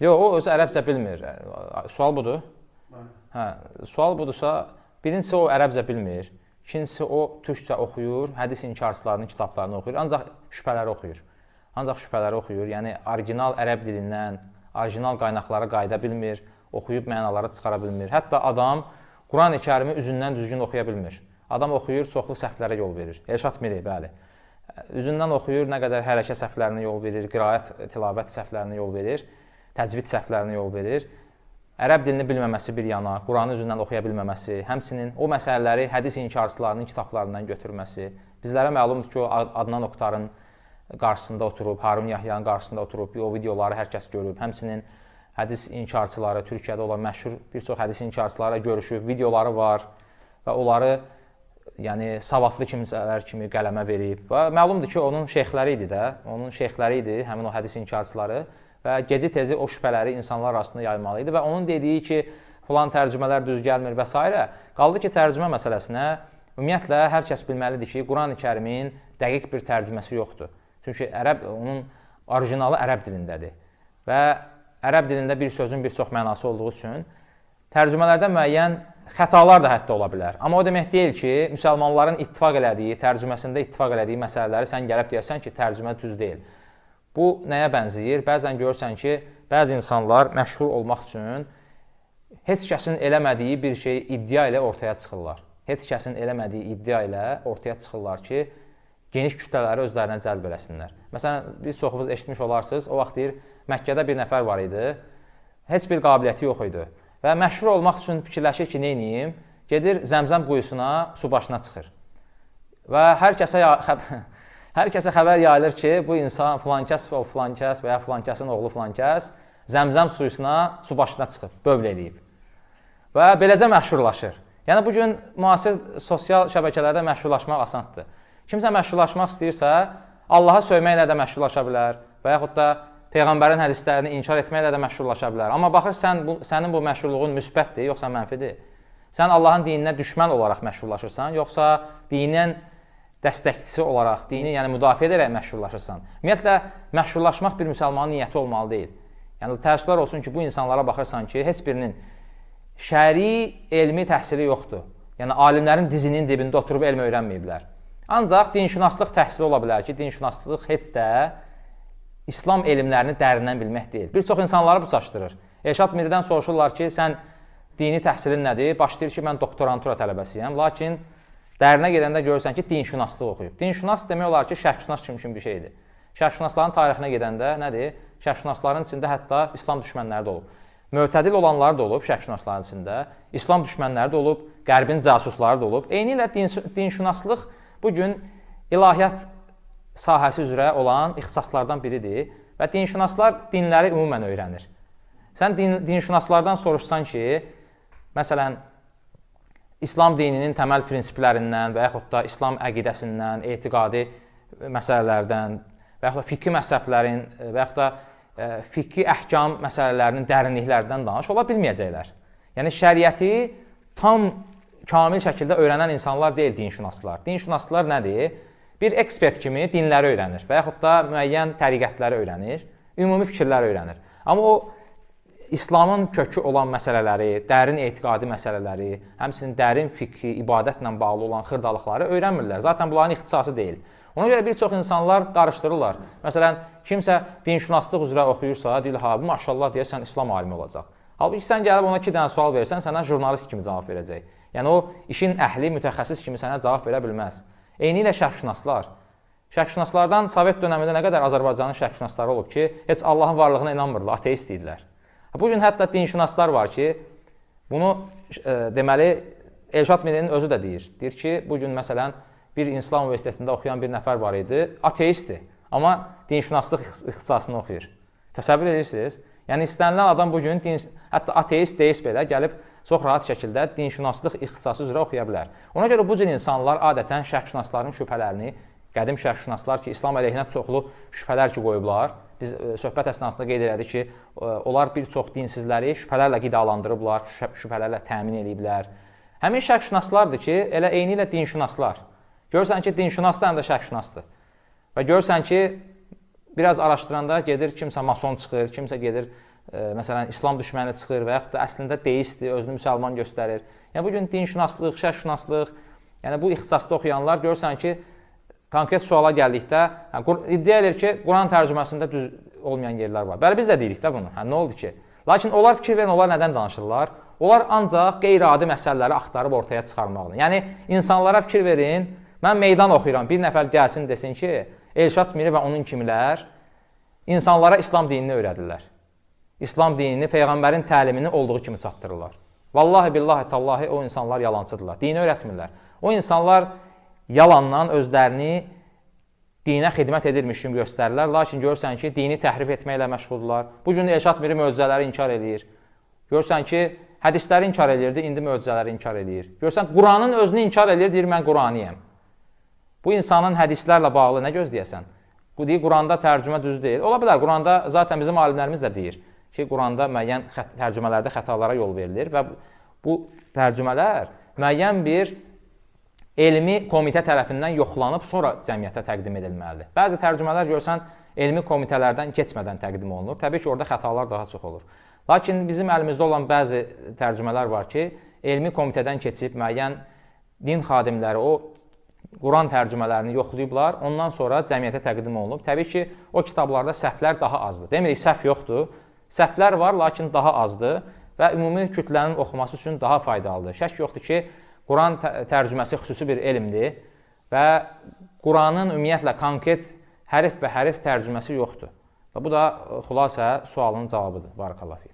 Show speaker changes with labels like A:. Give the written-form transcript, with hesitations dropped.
A: Yox, o özü ərəbcə bilmir. Sual budur. Hə, sual budursa, birincisi o ərəbcə bilmir. İkincisi o türkcə oxuyur, hədis inkarçılarının kitablarını oxuyur, ancaq şübhələri oxuyur. Yəni orijinal ərəb dilindən, orijinal qaynaqlara qayıda bilmir, oxuyub mənaları çıxara bilmir. Hətta adam Qurani-Kərimi üzündən düzgün oxuya bilmir. Adam oxuyur, çoxlu səhvlərə yol verir. Elşad Miri, bəli. Üzündən oxuyur, nə qədər hərəkə səhvlərinə yol verir, qiraət, tilavət səhvlərinə yol verir, təcvid səhvlərinə yol verir. Ərəb dilini bilməməsi bir yana, Quranı üzündən oxuya bilməməsi, həmçinin o məsələləri hədis inkarçılarının kitablarından götürməsi. Bizlərə məlumdur ki, o Adnan Oktarın qarşısında oturub, Harun Yahyanın qarşısında oturub, o videoları hər kəs görüb. Həmçinin hədis inkarçıları, Türkiyədə olan məşhur bir çox hədis inkarçıları görüşüb, videoları var və onları savadlı kimsələr kimi qələmə verib. Və məlumdur ki, onun şeyxləri idi, həmin o hədis inkarçıları. Və geci-tezi o şübhələri insanlar arasında yaymalı idi və onun dediyi ki, filan tərcümələr düz gəlmir və s. Qaldı ki, tərcümə məsələsinə ümumiyyətlə hər kəs bilməlidir ki, Qurani-Kərimin dəqiq bir tərcüməsi yoxdur. Çünki onun orijinalı ərəb dilindədir və ərəb dilində bir sözün bir çox mənası olduğu üçün tərcümələrdə müəyyən xətalar da hətta ola bilər. Amma o demək deyil ki, müsəlmanların ittifaq elədiyi, tərcüməsində ittifaq elədiyi məsələləri sən gəlib deyəsən ki, tərcümə düz deyil. Bu nəyə bənzəyir? Bəzən görürsən ki, bəzi insanlar məşhur olmaq üçün heç kəsin eləmədiyi bir şey iddia ilə ortaya çıxırlar. Heç kəsin eləmədiyi iddia ilə ortaya çıxırlar ki, geniş kütlələri özlərinə cəlb eləsinlər. Məsələn, biz çoxumuz eşitmiş olarsınız, o vaxt deyir, Məkkədə bir nəfər var idi, heç bir qabiliyyəti yox idi və məşhur olmaq üçün fikirləşir ki, neyniyim? Gedir Zəmzəm quyusuna, su başına çıxır və hər kəsə xəbər yayılır ki, bu insan filankəs və ya filankəsin oğlu filankəs Zəmzəm suyuna, su başına çıxıb, bövl eləyib və beləcə məşhurlaşır. Yəni, bugün müasir sosial şəbəkələrdə məşhurlaşmaq asandır. Kimsə məşhurlaşmaq istəyirsə, Allaha söyməklə də məşhurlaşa bilər və yaxud da Peyğəmbərin hədislərini inkar etməklə də məşhurlaşa bilər. Amma baxır, sənin bu məşhurluğun müsbətdir, yoxsa mənfidir. Sən Allahın dininə düşmən olaraq məşhurlaşırsan, yoxsa dinin dəstəkçisi olaraq, dini müdafiə edərək məşhurlaşırsan. Ümumiyyətlə, məşhurlaşmaq bir müsəlmanın niyyəti olmalı deyil. Yəni, təəssüflər olsun ki, bu insanlara baxırsan ki, heç birinin şəri elmi təhsili yoxdur. Yəni, alimlərin dizinin dibində oturub elm öyrənməyiblər. Ancaq dinşünaslıq təhsili ola bilər ki, dinşünaslıq heç də İslam elmlərini dərindən bilmək deyil. Bir çox insanları bu çaşdırır. Elşad Miridən soruşurlar ki, sən dini təhsilin nədir? Başlayır ki, mən doktorantura tələbəsiyəm, lakin dərinə gedəndə görürsən ki, dinşünaslıq oxuyub. Dinşünas demək olar ki, şərqşünas kimi bir şeydir. Şərqşünasların tarixinə gedəndə nədir? Şərqşünasların içində hətta İslam düşmənləri də olub. Mötədil olanlar da olub şərqşünasların içində, İslam düşmənləri də olub, Qərbin casusları da olub. Eyni ilə dinşünaslıq bugün ilahiyyat sahəsi üzrə olan ixtisaslardan biridir və dinşünaslar dinləri ümumən öyrənir. Sən dinşünaslardan soruşsan ki, məsələn, İslam dininin təməl prinsiplərindən və yaxud da İslam əqidəsindən, etiqadi məsələlərdən və yaxud da fiqhi məsələlərin və yaxud da fiqhi əhkam məsələlərinin dərinliklərdən danış, ola bilməyəcəklər. Yəni, şəriəti tam kamil şəkildə öyrənən insanlar deyil dinşünaslar. Dinşünaslar nədir? Bir ekspert kimi dinləri öyrənir və yaxud da müəyyən təriqətləri öyrənir, ümumi fikirləri öyrənir. Amma o, İslamın kökü olan məsələləri, dərin etiqadi məsələləri, həmçinin dərin fiqhi, ibadətlə bağlı olan xırdalıqları öyrənmirlər. Zaten bunların ixtisası deyil. Ona görə bir çox insanlar qarışdırırlar. Məsələn, kimsə dinşünaslıq üzrə oxuyursa, deyil, ha, bu maşallah deyəsən İslam alimi olacaq. Halbuki sən gəlib ona 2 dənə sual versən, sənə jurnalist kimi cavab verəcək. Yəni, o işin əhli, mütəxəssis kimi sənə cavab verə bilməz. Eyni ilə şərqşünaslar. Şərqşünaslardan Sovet dönəmində nə qədər Azərbaycanın şərqşünasları olub ki, heç Allahın varlığına inanmırlar, ateist deyirlər. Bugün hətta dinşünaslar var ki, bunu deməli Elşad Mirinin özü də deyir. Deyir ki, bugün məsələn bir İslam Universitetində oxuyan bir nəfər var idi, ateistdir, amma dinşünaslıq ixtisasını oxuyur. Təsəvvür edirsiniz? Yəni istənilən adam bugün hətta ateist, deist belə gəlib çox rahat şəkildə dinşünaslıq ixtisası üzrə oxuya bilər. Ona görə bu cür insanlar adətən şərqşünasların şübhələrini, qədim şərqşünaslar ki, İslam əleyhinə çoxlu şübhələr ki qoyublar. Biz söhbət əsnasında qeyd elədik ki, onlar bir çox dinsizləri şübhələrlə qidalandırıblar, şübhələrlə təmin ediblər. Həmin şərqşünaslardır ki, elə eyni ilə dinşünaslar. Görürsən ki, dinşünas da həm də şərqşünasdır. Və görürsən ki, biraz araşdıranda gedir, kimsə mason çıxır, kimsə gedir məsələn, İslam düşməni çıxır və yaxud da əslində deistdir, özünü müsəlman göstərir. Yəni, bugün dinşünaslıq, şərqşünaslıq, yəni bu ixtisasda oxuyanlar görürsən ki, konkret suala gəldikdə, iddia edir ki, Quran tərcüməsində düz olmayan yerlər var. Bəli, biz də deyirik də bunu. Nə oldu ki? Lakin onlar fikir verin, onlar nədən danışırlar? Onlar ancaq qeyri-adi məsələləri axtarıb ortaya çıxarmaqdır. Yəni, insanlara fikir verin, mən meydan oxuyuram, bir nəfər gəlsin desin ki, Elşad Miri və onun kimilər insanlara İslam dinini öyrədirlər. İslam dinini, Peyğəmbərin təlimini olduğu kimi çatdırırlar. Vallahi, billahi, tallahi o insanlar yalancıdırlar. Dini öyrətmirlər. O insanlar yalandan özlərini dinə xidmət edirmiş kimi göstərirlər. Lakin görürsən ki, dini təhrif etməklə məşğuldurlar. Bugün Elşad Miri möcüzələri inkar edir. Görürsən ki, hədisləri inkar edirdi, indi möcüzələri inkar edir. Görürsən, Quranın özünü inkar edir, deyir, mən Quraniyəm. Bu insanın hədislərlə bağlı nə gözləyəsən? Bu deyir, Quranda tərcümə düz deyil. Ola bilər, Quranda zaten bizim alimlərimiz də deyir ki, Quranda müəyyən tərcümələrdə xətalara yol verilir və bu tərcümələr müəyyən bir elmi komitə tərəfindən yoxlanıb sonra cəmiyyətə təqdim edilməlidir. Bəzi tərcümələr görsən, elmi komitələrdən keçmədən təqdim olunur. Təbii ki, orada xətalar daha çox olur. Lakin bizim əlimizdə olan bəzi tərcümələr var ki, elmi komitədən keçib müəyyən din xadimləri o Quran tərcümələrini yoxlayıblar, ondan sonra cəmiyyətə təqdim olunub. Təbii ki, o kitablarda səhvlər daha azdır. Demirik, səhv yoxdur. Səhvlər var, lakin daha azdır və ümumi kütlənin oxuması üçün daha faydalıdır. Şək yoxdur ki, Quran tərcüməsi xüsusi bir elmdir və Quranın ümumiyyətlə konkret hərf və hərf tərcüməsi yoxdur. Və bu da xülasə sualın cavabıdır. Barakallahu fik.